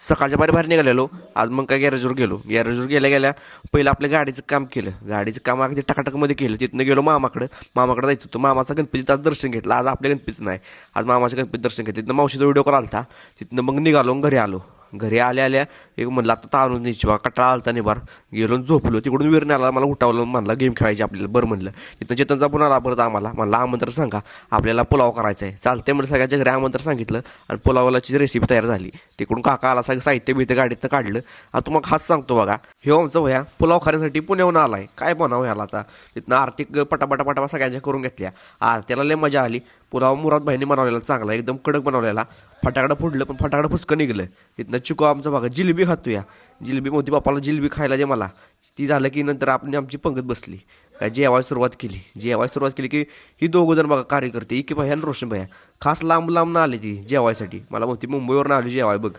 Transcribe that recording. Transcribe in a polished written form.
सकाळच्या बाहेर निघालेलो. आज मग काय गॅरेजवर गेलो. गॅरेजवर गेल्या पहिलं आपल्या गाडीचं काम केलं. गाडीचं काम अगदी टकाटकमध्ये केलं. तिथनं गेलो मामाकडं जायचं होतं. मामाचा गणपतीचं आज दर्शन घेतलं. आज आपल्या गणपतीचं नाही, आज मामाच्या गणपती दर्शन घेतलं. तिथनं मावशीचा व्हिडिओ कॉल आला. तिथनं मग निघालो, घरी आलो. घरी आल्या एक म्हणलं आता तारून द्यायची बा, कटाळा आलता नाही बार. गेलो झोपलो. तिकडून वीरने आला, मला उठावलं, म्हणला गेम खेळायची आपल्याला. बरं म्हणलं. तिथं चेतनचा पण आला परत आम्हाला. म्हणला आमंत्रण सांगा, आपल्याला पुलाव करायचा आहे. चालते म्हणजे सगळ्याच्या घरी आमंत्रण सांगितलं आणि पुलावाची रेसिपी तयार झाली. तिकडून काका आला, सगळं साहित्य बिहित्य गाडीतनं काढलं. आता तुम्हाला खास सांगतो बघा, हे आमचं वया पुलाव खाण्यासाठी पुण्याहून आला आहे. काय बनावं ह्याला आता. तिथनं आर्थिक पटापटा सगळ्यांच्या करून घेतल्या. त्याला लय मजा आली. पुलाव मुराद भाईने बनवलेला चांगला, एकदम कडक बनवलेला. फटाकडं फुडलं, पण फटाकडं फुसकं निघलं. तिथनं चिको आमचं बघा जिलेबी खातो या. जिलेबी मोठी बापाला जिलेबी खायला दे मला. ती झालं की नंतर आपण आमची पंगत बसली. काय जेवायला सुरुवात केली की ही दोघं जण बघा कार्यकर्ते, की भैया आणि रोशन भैया खास लांब ना आले ती जेवायसाठी. मला म्हणते मुंबईवरून आली जेवाय बघ.